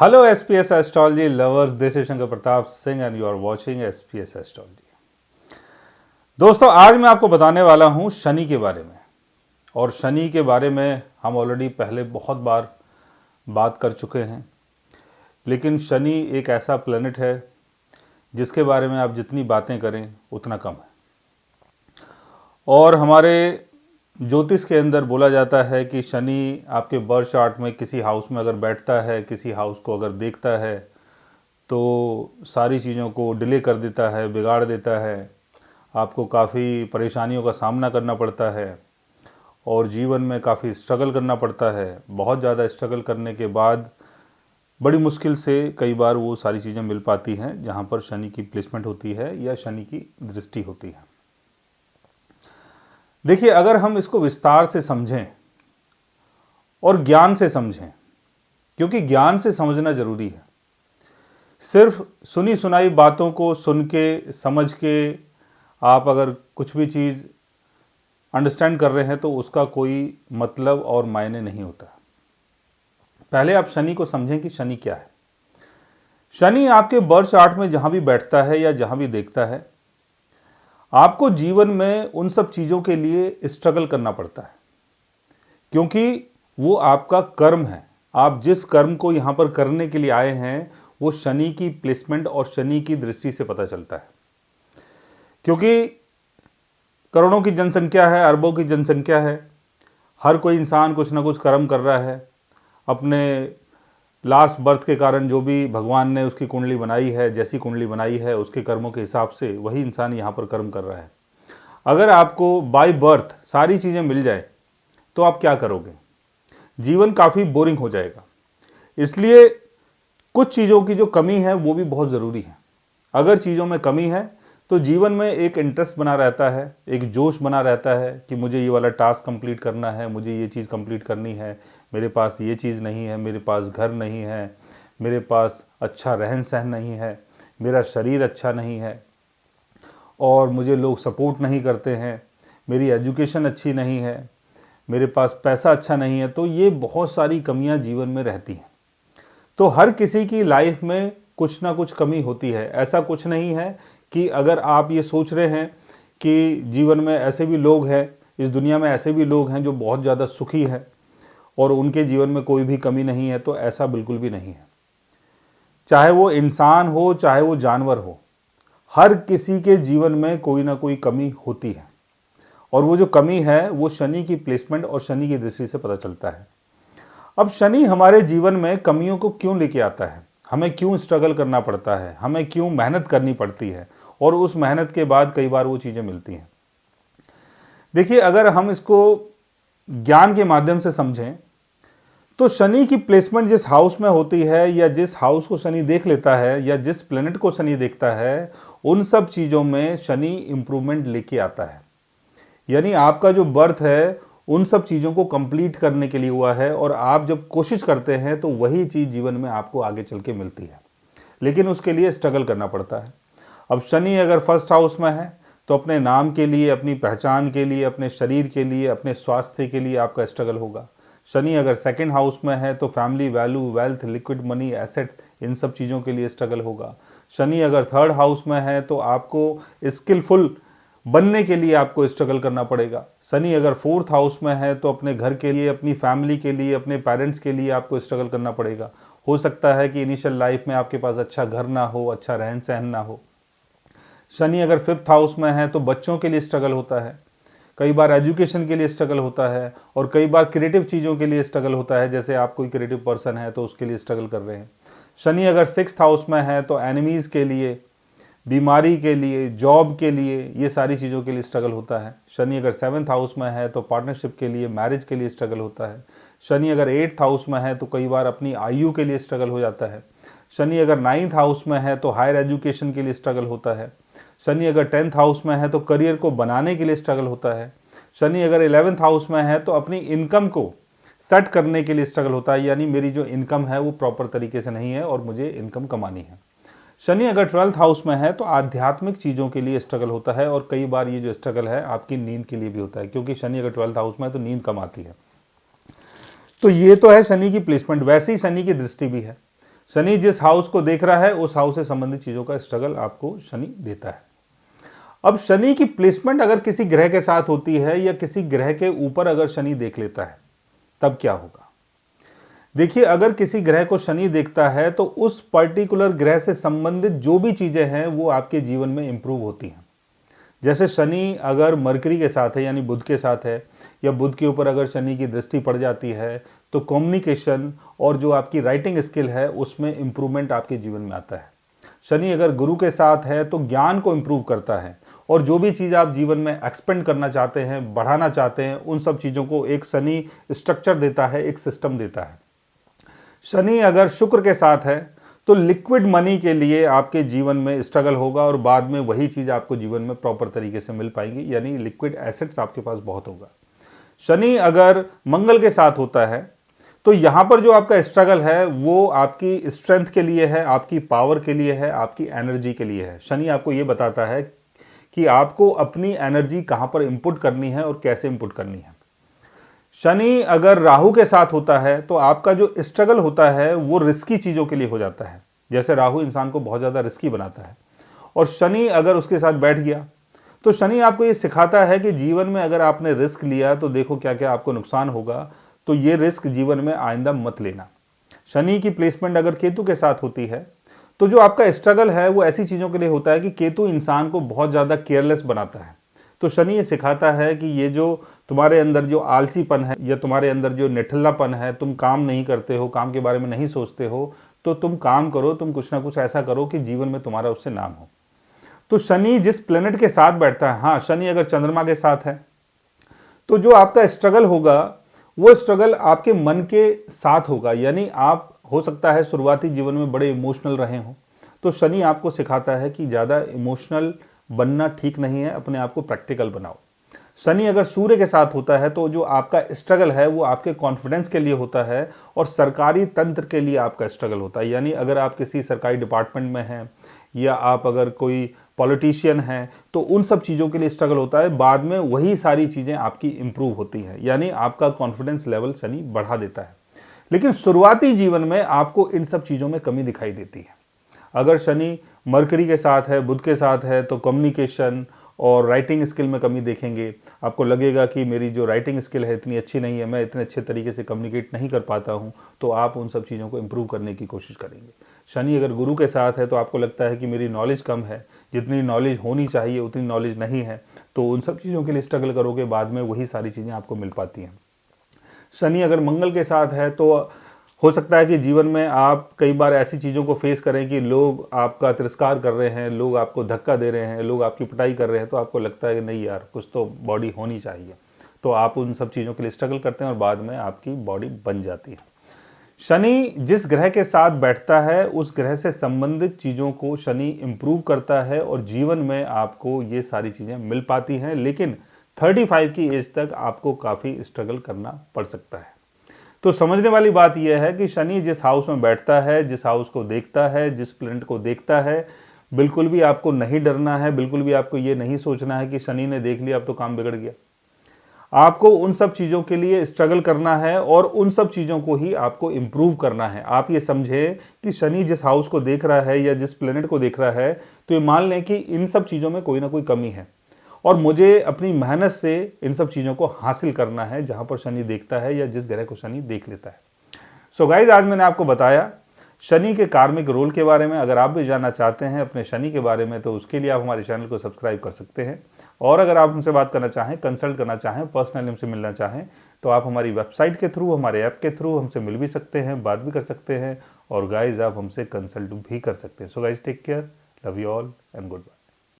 Hello SPS astrology lovers, this is Shankar Pratap Singh and you are watching SPS astrology. दोस्तों, आज मैं आपको बताने वाला हूं शनि के बारे में। और शनि के बारे में हम ऑलरेडी पहले बहुत बार बात कर चुके हैं, लेकिन शनि एक ऐसा प्लेनेट है जिसके बारे में आप जितनी बातें करें उतना कम है। और हमारे ज्योतिष के अंदर बोला जाता है कि शनि आपके बर्थ चार्ट में किसी हाउस में अगर बैठता है, किसी हाउस को अगर देखता है तो सारी चीज़ों को डिले कर देता है, बिगाड़ देता है, आपको काफ़ी परेशानियों का सामना करना पड़ता है और जीवन में काफ़ी स्ट्रगल करना पड़ता है। बहुत ज़्यादा स्ट्रगल करने के बाद बड़ी मुश्किल से कई बार वो सारी चीज़ें मिल पाती हैं जहाँ पर शनि की प्लेसमेंट होती है या शनि की दृष्टि होती है। देखिए, अगर हम इसको विस्तार से समझें और ज्ञान से समझें, क्योंकि ज्ञान से समझना जरूरी है। सिर्फ सुनी सुनाई बातों को सुन के समझ के आप अगर कुछ भी चीज़ अंडरस्टैंड कर रहे हैं तो उसका कोई मतलब और मायने नहीं होता। पहले आप शनि को समझें कि शनि क्या है। शनि आपके बर्थ चार्ट में जहां भी बैठता है या जहां भी देखता है, आपको जीवन में उन सब चीज़ों के लिए स्ट्रगल करना पड़ता है, क्योंकि वो आपका कर्म है। आप जिस कर्म को यहाँ पर करने के लिए आए हैं वो शनि की प्लेसमेंट और शनि की दृष्टि से पता चलता है। क्योंकि करोड़ों की जनसंख्या है, अरबों की जनसंख्या है, हर कोई इंसान कुछ ना कुछ कर्म कर रहा है। अपने लास्ट बर्थ के कारण जो भी भगवान ने उसकी कुंडली बनाई है, जैसी कुंडली बनाई है उसके कर्मों के हिसाब से वही इंसान यहाँ पर कर्म कर रहा है। अगर आपको बाय बर्थ सारी चीज़ें मिल जाए तो आप क्या करोगे? जीवन काफ़ी बोरिंग हो जाएगा। इसलिए कुछ चीज़ों की जो कमी है वो भी बहुत ज़रूरी है। अगर चीज़ों में कमी है तो जीवन में एक इंटरेस्ट बना रहता है, एक जोश बना रहता है कि मुझे ये वाला टास्क कंप्लीट करना है, मुझे ये चीज़ कंप्लीट करनी है, मेरे पास ये चीज़ नहीं है, मेरे पास घर नहीं है, मेरे पास अच्छा रहन सहन नहीं है, मेरा शरीर अच्छा नहीं है और मुझे लोग सपोर्ट नहीं करते हैं, मेरी एजुकेशन अच्छी नहीं है, मेरे पास पैसा अच्छा नहीं है। तो ये बहुत सारी कमियां जीवन में रहती हैं। तो हर किसी की लाइफ में कुछ ना कुछ कमी होती है। ऐसा कुछ नहीं है कि अगर आप ये सोच रहे हैं कि जीवन में ऐसे भी लोग हैं, इस दुनिया में ऐसे भी लोग हैं जो बहुत ज़्यादा सुखी हैं और उनके जीवन में कोई भी कमी नहीं है, तो ऐसा बिल्कुल भी नहीं है। चाहे वो इंसान हो, चाहे वो जानवर हो, हर किसी के जीवन में कोई ना कोई कमी होती है। और वो जो कमी है वो शनि की प्लेसमेंट और शनि की दृष्टि से पता चलता है। अब शनि हमारे जीवन में कमियों को क्यों लेके आता है, हमें क्यों स्ट्रगल करना पड़ता है, हमें क्यों मेहनत करनी पड़ती है और उस मेहनत के बाद कई बार वो चीज़ें मिलती हैं। देखिए, अगर हम इसको ज्ञान के माध्यम से समझें तो शनि की प्लेसमेंट जिस हाउस में होती है या जिस हाउस को शनि देख लेता है या जिस प्लेनेट को शनि देखता है, उन सब चीज़ों में शनि इंप्रूवमेंट लेके आता है। यानी आपका जो बर्थ है उन सब चीज़ों को कंप्लीट करने के लिए हुआ है और आप जब कोशिश करते हैं तो वही चीज़ जीवन में आपको आगे चल के मिलती है, लेकिन उसके लिए स्ट्रगल करना पड़ता है। अब शनि अगर फर्स्ट हाउस में है तो अपने नाम के लिए, अपनी पहचान के लिए, अपने शरीर के लिए, अपने स्वास्थ्य के लिए आपका स्ट्रगल होगा। शनि अगर सेकंड हाउस में है तो family value, wealth, liquid money, assets, इन सब चीज़ों के लिए स्ट्रगल होगा। शनि अगर थर्ड हाउस में है तो आपको स्किलफुल बनने के लिए आपको स्ट्रगल करना पड़ेगा। शनि अगर फोर्थ हाउस में है तो अपने घर के लिए, अपनी फैमिली के लिए, अपने पेरेंट्स के लिए आपको स्ट्रगल करना पड़ेगा। हो सकता है कि इनिशियल लाइफ में आपके पास अच्छा घर ना हो, अच्छा रहन सहन ना हो। शनि अगर फिफ्थ हाउस में है तो बच्चों के लिए स्ट्रगल होता है, कई बार एजुकेशन के लिए स्ट्रगल होता है और कई बार क्रिएटिव चीज़ों के लिए स्ट्रगल होता है। जैसे आप कोई क्रिएटिव पर्सन है तो उसके लिए स्ट्रगल कर रहे हैं। शनि अगर सिक्स्थ हाउस में है तो एनिमीज़ के लिए, बीमारी के लिए, जॉब के लिए, ये सारी चीज़ों के लिए स्ट्रगल होता है। शनि अगर सेवन्थ हाउस में है तो पार्टनरशिप के लिए, मैरिज के लिए स्ट्रगल होता है। शनि अगर एट्थ हाउस में है तो कई बार अपनी आयु के लिए स्ट्रगल हो जाता है। शनि अगर नाइन्थ हाउस में है तो हायर एजुकेशन के लिए स्ट्रगल होता है। शनि अगर टेंथ हाउस में है तो करियर को बनाने के लिए स्ट्रगल होता है। शनि अगर 11th हाउस में है तो अपनी इनकम को सेट करने के लिए स्ट्रगल होता है, यानी मेरी जो इनकम है वो प्रॉपर तरीके से नहीं है और मुझे इनकम कमानी है। शनि अगर 12th हाउस में है तो आध्यात्मिक चीज़ों के लिए स्ट्रगल होता है और कई बार ये जो स्ट्रगल है आपकी नींद के लिए भी होता है, क्योंकि शनि अगर 12th हाउस में है तो नींद कम आती है। तो ये तो है शनि की प्लेसमेंट। वैसे ही शनि की दृष्टि भी है। शनि जिस हाउस को देख रहा है उस हाउस से संबंधित चीज़ों का स्ट्रगल आपको शनि देता है। अब शनि की प्लेसमेंट अगर किसी ग्रह के साथ होती है या किसी ग्रह के ऊपर अगर शनि देख लेता है तब क्या होगा? देखिए, अगर किसी ग्रह को शनि देखता है तो उस पर्टिकुलर ग्रह से संबंधित जो भी चीज़ें हैं वो आपके जीवन में इंप्रूव होती हैं। जैसे शनि अगर मरकरी के साथ है यानी बुध के साथ है, या बुध के ऊपर अगर शनि की दृष्टि पड़ जाती है तो कम्युनिकेशन और जो आपकी राइटिंग स्किल है उसमें इंप्रूवमेंट आपके जीवन में आता है। शनि अगर गुरु के साथ है तो ज्ञान को इंप्रूव करता है, और जो भी चीज़ आप जीवन में एक्सपेंड करना चाहते हैं, बढ़ाना चाहते हैं, उन सब चीज़ों को एक शनि स्ट्रक्चर देता है, एक सिस्टम देता है। शनि अगर शुक्र के साथ है तो लिक्विड मनी के लिए आपके जीवन में स्ट्रगल होगा और बाद में वही चीज़ आपको जीवन में प्रॉपर तरीके से मिल पाएगी, यानी लिक्विड एसेट्स आपके पास बहुत होगा। शनि अगर मंगल के साथ होता है तो यहाँ पर जो आपका स्ट्रगल है वो आपकी स्ट्रेंथ के लिए है, आपकी पावर के लिए है, आपकी एनर्जी के लिए है। शनि आपको ये बताता है कि आपको अपनी एनर्जी कहाँ पर इंपुट करनी है और कैसे इंपुट करनी है। शनि अगर राहु के साथ होता है तो आपका जो स्ट्रगल होता है वो रिस्की चीज़ों के लिए हो जाता है। जैसे राहु इंसान को बहुत ज़्यादा रिस्की बनाता है, और शनि अगर उसके साथ बैठ गया तो शनि आपको ये सिखाता है कि जीवन में अगर आपने रिस्क लिया तो देखो क्या क्या आपको नुकसान होगा, तो ये रिस्क जीवन में आइंदा मत लेना। शनि की प्लेसमेंट अगर केतु के साथ होती है तो जो आपका स्ट्रगल है वो ऐसी चीज़ों के लिए होता है कि केतु इंसान को बहुत ज़्यादा केयरलेस बनाता है। तो शनि ये सिखाता है कि ये जो तुम्हारे अंदर जो आलसीपन है या तुम्हारे अंदर जो निठल्लापन है, तुम काम नहीं करते हो, काम के बारे में नहीं सोचते हो, तो तुम काम करो, तुम कुछ ना कुछ ऐसा करो कि जीवन में तुम्हारा उससे नाम हो। तो शनि जिस प्लेनेट के साथ बैठता है, हाँ शनि अगर चंद्रमा के साथ है तो जो आपका स्ट्रगल होगा वो स्ट्रगल आपके मन के साथ होगा, यानी आप हो सकता है शुरुआती जीवन में बड़े इमोशनल रहे हो, तो शनि आपको सिखाता है कि ज़्यादा इमोशनल बनना ठीक नहीं है, अपने आप को प्रैक्टिकल बनाओ। शनि अगर सूर्य के साथ होता है तो जो आपका स्ट्रगल है वो आपके कॉन्फिडेंस के लिए होता है और सरकारी तंत्र के लिए आपका स्ट्रगल होता है, यानी अगर आप किसी सरकारी डिपार्टमेंट में हैं या आप अगर कोई पॉलिटिशियन हैं तो उन सब चीज़ों के लिए स्ट्रगल होता है। बाद में वही सारी चीज़ें आपकी इंप्रूव होती हैं, यानी आपका कॉन्फिडेंस लेवल शनि बढ़ा देता है। लेकिन शुरुआती जीवन में आपको इन सब चीज़ों में कमी दिखाई देती है। अगर शनि मरकरी के साथ है, बुध के साथ है, तो कम्युनिकेशन और राइटिंग स्किल में कमी देखेंगे। आपको लगेगा कि मेरी जो राइटिंग स्किल है इतनी अच्छी नहीं है, मैं इतने अच्छे तरीके से कम्युनिकेट नहीं कर पाता हूँ, तो आप उन सब चीज़ों को इम्प्रूव करने की कोशिश करेंगे। शनि अगर गुरु के साथ है तो आपको लगता है कि मेरी नॉलेज कम है, जितनी नॉलेज होनी चाहिए उतनी नॉलेज नहीं है, तो उन सब चीज़ों के लिए स्ट्रगल करोगे, बाद में वही सारी चीज़ें आपको मिल पाती हैं। शनि अगर मंगल के साथ है तो हो सकता है कि जीवन में आप कई बार ऐसी चीज़ों को फेस करें कि लोग आपका तिरस्कार कर रहे हैं, लोग आपको धक्का दे रहे हैं, लोग आपकी पिटाई कर रहे हैं, तो आपको लगता है कि नहीं यार कुछ तो बॉडी होनी चाहिए, तो आप उन सब चीज़ों के लिए स्ट्रगल करते हैं और बाद में आपकी बॉडी बन जाती है। शनि जिस ग्रह के साथ बैठता है उस ग्रह से संबंधित चीज़ों को शनि इम्प्रूव करता है और जीवन में आपको ये सारी चीज़ें मिल पाती हैं, लेकिन 35 की एज तक आपको काफ़ी स्ट्रगल करना पड़ सकता है। तो समझने वाली बात यह है कि शनि जिस हाउस में बैठता है, जिस हाउस को देखता है, जिस प्लैनेट को देखता है, बिल्कुल भी आपको नहीं डरना है, बिल्कुल भी आपको ये नहीं सोचना है कि शनि ने देख लिया अब तो काम बिगड़ गया। आपको उन सब चीज़ों के लिए स्ट्रगल करना है और उन सब चीज़ों को ही आपको इम्प्रूव करना है। आप ये समझें कि शनि जिस हाउस को देख रहा है या जिस प्लैनेट को देख रहा है, तो ये मान लें कि इन सब चीज़ों में कोई ना कोई कमी है और मुझे अपनी मेहनत से इन सब चीज़ों को हासिल करना है जहाँ पर शनि देखता है या जिस ग्रह को शनि देख लेता है। सो गाइज, आज मैंने आपको बताया शनि के कार्मिक रोल के बारे में। अगर आप भी जानना चाहते हैं अपने शनि के बारे में तो उसके लिए आप हमारे चैनल को सब्सक्राइब कर सकते हैं, और अगर आप हमसे बात करना चाहें, कंसल्ट करना चाहें, पर्सनली हमसे मिलना चाहें तो आप हमारी वेबसाइट के थ्रू, हमारे ऐप के थ्रू हमसे मिल भी सकते हैं, बात भी कर सकते हैं, और गाइज आप हमसे कंसल्ट भी कर सकते हैं। So guys, take care, love you all and good bye.